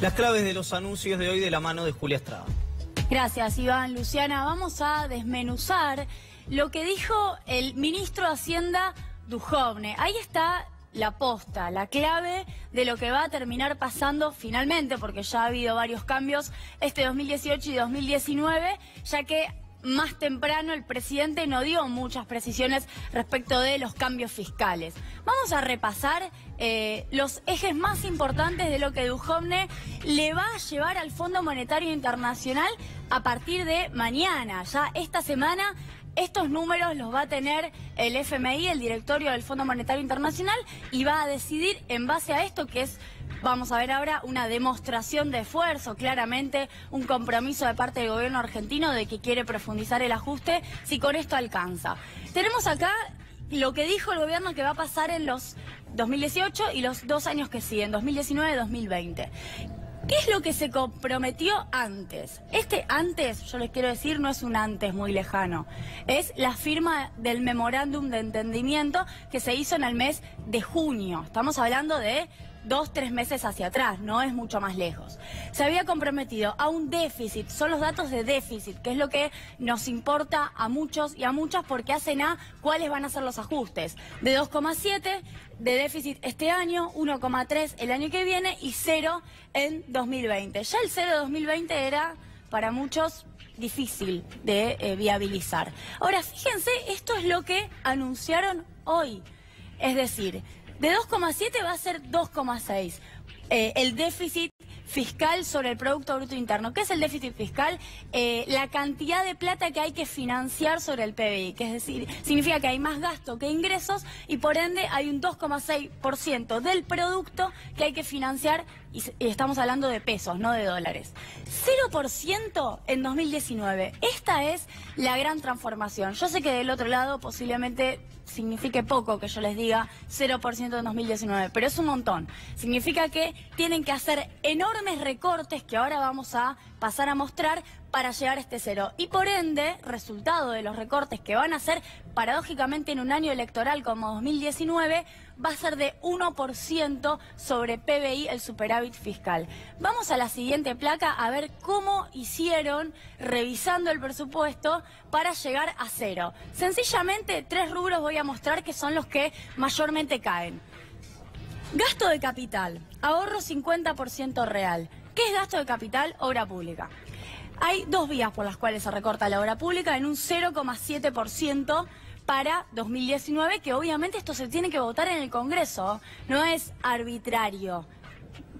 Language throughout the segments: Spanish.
Las claves de los anuncios de hoy de la mano de Julia Estrada. Gracias, Iván. Luciana, vamos a desmenuzar lo que dijo el ministro de Hacienda Duhovne. Ahí está la posta, la clave de lo que va a terminar pasando finalmente, porque ya ha habido varios cambios este 2018 y 2019, ya que más temprano el presidente no dio muchas precisiones respecto de los cambios fiscales. Vamos a repasar los ejes más importantes de lo que Duhovne le va a llevar al Fondo Monetario Internacional a partir de mañana. Ya esta semana estos números los va a tener el FMI, el directorio del Fondo Monetario Internacional, y va a decidir en base a esto, que es, vamos a ver ahora, una demostración de esfuerzo, claramente un compromiso de parte del gobierno argentino de que quiere profundizar el ajuste, si con esto alcanza. Tenemos acá lo que dijo el gobierno que va a pasar en los 2018 y los 2 años que siguen, 2019 y 2020. ¿Qué es lo que se comprometió antes? Este antes, yo les quiero decir, no es un antes muy lejano. Es la firma del memorándum de entendimiento que se hizo en el mes de junio. Estamos hablando de 2-3 meses hacia atrás, no es mucho más lejos. Se había comprometido a un déficit, son los datos de déficit, que es lo que nos importa a muchos y a muchas porque hacen a cuáles van a ser los ajustes. De 2,7 de déficit este año, 1,3 el año que viene y 0 en 2020. Ya el 0 de 2020 era para muchos difícil de viabilizar. Ahora, fíjense, esto es lo que anunciaron hoy. Es decir, de 2,7 va a ser 2,6. El déficit fiscal sobre el Producto Bruto Interno. ¿Qué es el déficit fiscal? La cantidad de plata que hay que financiar sobre el PBI, que es decir, significa que hay más gasto que ingresos y por ende hay un 2,6% del producto que hay que financiar y estamos hablando de pesos, no de dólares. 0% en 2019. Esta es la gran transformación. Yo sé que del otro lado posiblemente signifique poco que yo les diga 0% en 2019, pero es un montón. Significa que tienen que hacer enormes recortes que ahora vamos a pasar a mostrar para llegar a este 0. Y por ende, resultado de los recortes que van a hacer paradójicamente en un año electoral como 2019, va a ser de 1% sobre PBI el superávit fiscal. Vamos a la siguiente placa a ver cómo hicieron revisando el presupuesto para llegar a 0. Sencillamente 3 rubros voy a mostrar que son los que mayormente caen. Gasto de capital, ahorro 50% real. ¿Qué es gasto de capital? Obra pública. Hay 2 vías por las cuales se recorta la obra pública en un 0,7% para 2019, que obviamente esto se tiene que votar en el Congreso, no es arbitrario.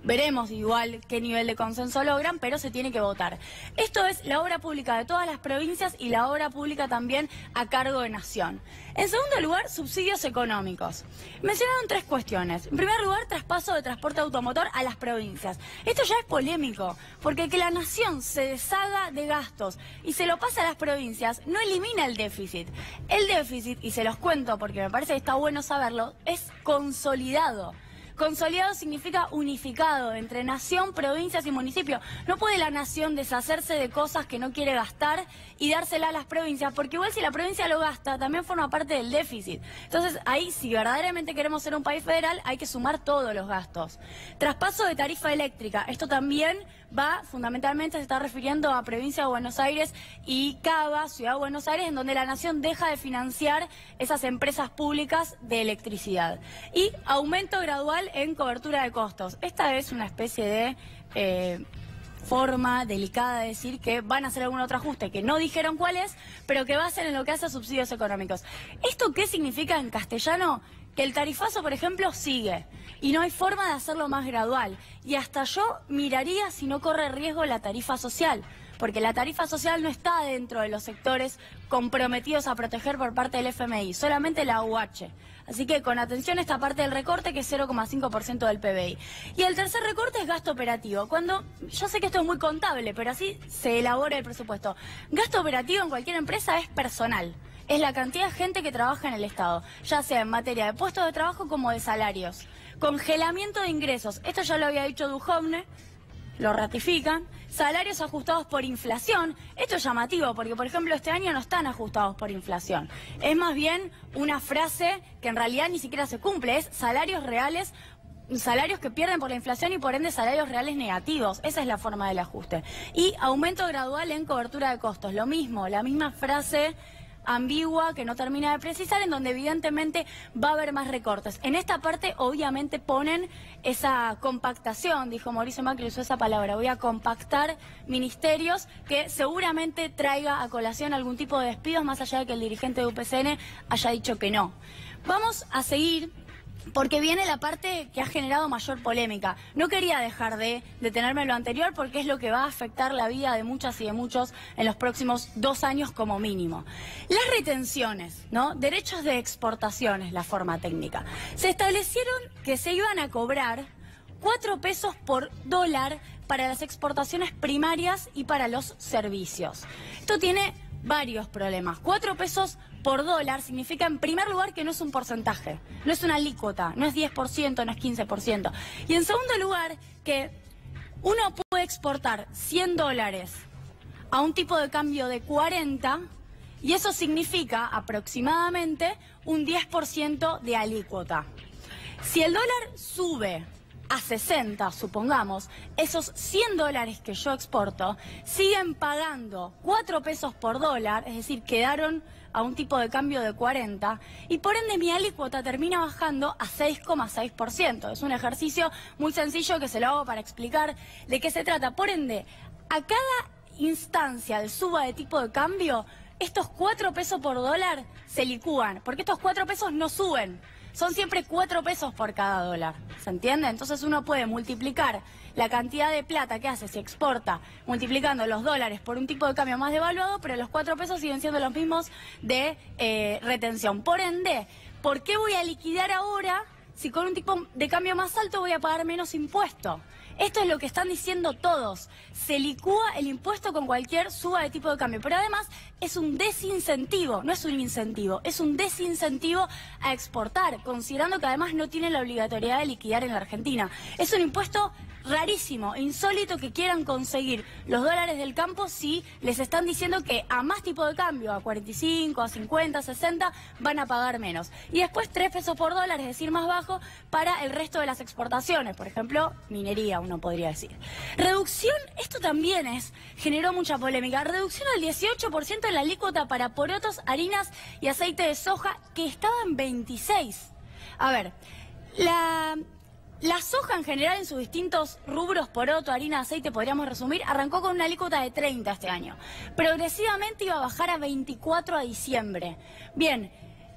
Veremos igual qué nivel de consenso logran, pero se tiene que votar. Esto es la obra pública de todas las provincias y la obra pública también a cargo de Nación. En segundo lugar, subsidios económicos. Mencionaron 3 cuestiones. En primer lugar, traspaso de transporte automotor a las provincias. Esto ya es polémico, porque que la Nación se deshaga de gastos y se lo pase a las provincias no elimina el déficit. El déficit, y se los cuento porque me parece que está bueno saberlo, es consolidado. Consolidado significa unificado entre nación, provincias y municipios. No puede la nación deshacerse de cosas que no quiere gastar y dársela a las provincias, porque igual si la provincia lo gasta, también forma parte del déficit. Entonces ahí, si verdaderamente queremos ser un país federal, hay que sumar todos los gastos. Traspaso de tarifa eléctrica. Esto también va, fundamentalmente se está refiriendo a provincia de Buenos Aires y Cava, Ciudad de Buenos Aires, en donde la nación deja de financiar esas empresas públicas de electricidad. Y aumento gradual en cobertura de costos. Esta es una especie de forma delicada de decir que van a hacer algún otro ajuste, que no dijeron cuál es, pero que va a ser en lo que hace a subsidios económicos. ¿Esto qué significa en castellano? Que el tarifazo, por ejemplo, sigue y no hay forma de hacerlo más gradual. Y hasta yo miraría si no corre riesgo la tarifa social, porque la tarifa social no está dentro de los sectores comprometidos a proteger por parte del FMI, solamente la UH. Así que con atención a esta parte del recorte, que es 0,5% del PBI. Y el tercer recorte es gasto operativo. Cuando, yo sé que esto es muy contable, pero así se elabora el presupuesto. Gasto operativo en cualquier empresa es personal. Es la cantidad de gente que trabaja en el Estado, ya sea en materia de puestos de trabajo como de salarios. Congelamiento de ingresos, esto ya lo había dicho Duhovne, lo ratifican. Salarios ajustados por inflación, esto es llamativo porque, por ejemplo, este año no están ajustados por inflación. Es más bien una frase que en realidad ni siquiera se cumple, es salarios reales salarios que pierden por la inflación y por ende salarios reales negativos. Esa es la forma del ajuste. Y aumento gradual en cobertura de costos. Lo mismo, la misma frase ambigua que no termina de precisar, en donde evidentemente va a haber más recortes. En esta parte obviamente ponen esa compactación, dijo Mauricio Macri, usó esa palabra, voy a compactar ministerios, que seguramente traiga a colación algún tipo de despidos, más allá de que el dirigente de UPCN haya dicho que no. Vamos a seguir, porque viene la parte que ha generado mayor polémica. No quería dejar de detenerme en lo anterior porque es lo que va a afectar la vida de muchas y de muchos en los próximos 2 años como mínimo. Las retenciones, ¿no? Derechos de exportación es la forma técnica. Se establecieron que se iban a cobrar 4 pesos por dólar para las exportaciones primarias y para los servicios. Esto tiene varios problemas. 4 pesos por dólar significa, en primer lugar, que no es un porcentaje, no es una alícuota, no es 10%, no es 15%. Y en segundo lugar, que uno puede exportar 100 dólares a un tipo de cambio de 40 y eso significa aproximadamente un 10% de alícuota. Si el dólar sube a 60, supongamos, esos 100 dólares que yo exporto siguen pagando 4 pesos por dólar, es decir, quedaron a un tipo de cambio de 40 y por ende mi alícuota termina bajando a 6,6%. Es un ejercicio muy sencillo que se lo hago para explicar de qué se trata. Por ende, a cada instancia de suba de tipo de cambio, estos 4 pesos por dólar se licúan, porque estos 4 pesos no suben. Son siempre 4 pesos por cada dólar, ¿se entiende? Entonces uno puede multiplicar la cantidad de plata que hace si exporta, multiplicando los dólares por un tipo de cambio más devaluado, pero los 4 pesos siguen siendo los mismos de retención. Por ende, ¿por qué voy a liquidar ahora si con un tipo de cambio más alto voy a pagar menos impuesto? Esto es lo que están diciendo todos. Se licúa el impuesto con cualquier suba de tipo de cambio. Pero además es un desincentivo, no es un incentivo, es un desincentivo a exportar, considerando que además no tienen la obligatoriedad de liquidar en la Argentina. Es un impuesto rarísimo, insólito que quieran conseguir los dólares del campo si les están diciendo que a más tipo de cambio, a 45, a 50, a 60, van a pagar menos. Y después 3 pesos por dólar, es decir, más bajo, para el resto de las exportaciones, por ejemplo, minería, uno podría decir. Reducción, esto también generó mucha polémica, reducción al 18% en la alícuota para porotos, harinas y aceite de soja, que estaba en 26. A ver, la soja en general en sus distintos rubros, poroto, harina, aceite, podríamos resumir, arrancó con una alícuota de 30 este año. Progresivamente iba a bajar a 24 a diciembre. Bien,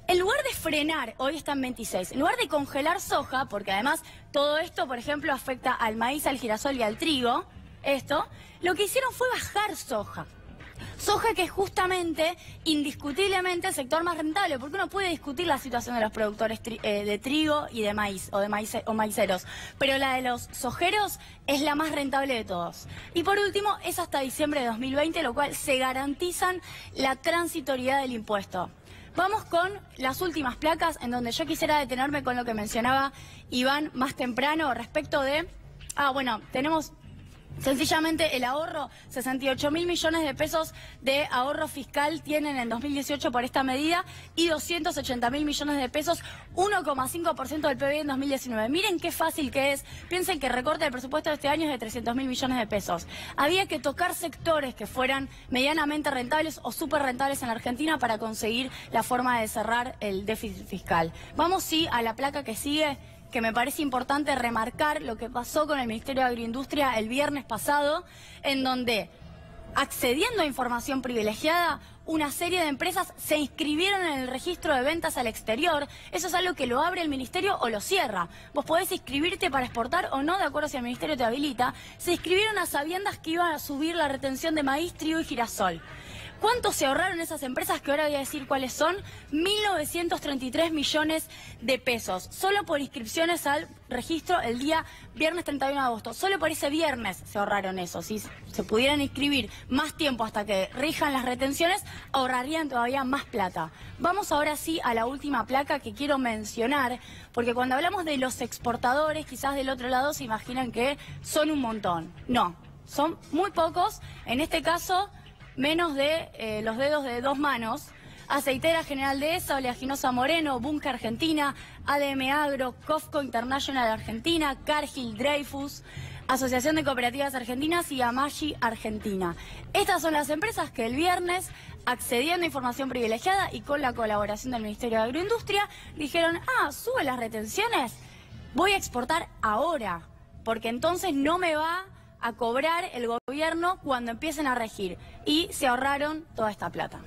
en lugar de frenar, hoy está en 26, en lugar de congelar soja, porque además todo esto, por ejemplo, afecta al maíz, al girasol y al trigo, lo que hicieron fue bajar soja. Soja que es justamente, indiscutiblemente, el sector más rentable, porque uno puede discutir la situación de los productores de trigo y de maíz, o maiceros, pero la de los sojeros es la más rentable de todos. Y por último, es hasta diciembre de 2020, lo cual se garantizan la transitoriedad del impuesto. Vamos con las últimas placas, en donde yo quisiera detenerme con lo que mencionaba Iván más temprano respecto de... tenemos... Sencillamente el ahorro, 68.000 millones de pesos de ahorro fiscal tienen en 2018 por esta medida y 280.000 millones de pesos, 1,5% del PBI en 2019. Miren qué fácil que es. Piensen que el recorte del presupuesto de este año es de 300.000 millones de pesos. Había que tocar sectores que fueran medianamente rentables o súper rentables en la Argentina para conseguir la forma de cerrar el déficit fiscal. Vamos sí a la placa que sigue, que me parece importante remarcar lo que pasó con el Ministerio de Agroindustria el viernes pasado, en donde, accediendo a información privilegiada, una serie de empresas se inscribieron en el registro de ventas al exterior. Eso es algo que lo abre el Ministerio o lo cierra. Vos podés inscribirte para exportar o no, de acuerdo si el Ministerio te habilita. Se inscribieron a sabiendas que iban a subir la retención de maíz, trigo y girasol. ¿Cuánto se ahorraron esas empresas? Que ahora voy a decir cuáles son. 1.933 millones de pesos. Solo por inscripciones al registro el día viernes 31 de agosto. Solo por ese viernes se ahorraron eso. Si se pudieran inscribir más tiempo hasta que rijan las retenciones, ahorrarían todavía más plata. Vamos ahora sí a la última placa que quiero mencionar, porque cuando hablamos de los exportadores, quizás del otro lado se imaginan que son un montón. No, son muy pocos. En este caso, menos de los dedos de 2 manos. Aceitera General Dehesa, Oleaginosa Moreno, Bunge Argentina, ADM Agro, Cofco International Argentina, Cargill, Dreyfus, Asociación de Cooperativas Argentinas y Amashi Argentina. Estas son las empresas que el viernes, accediendo a información privilegiada y con la colaboración del Ministerio de Agroindustria, dijeron, sube las retenciones, voy a exportar ahora, porque entonces no me va a cobrar el gobierno cuando empiecen a regir. Y se ahorraron toda esta plata.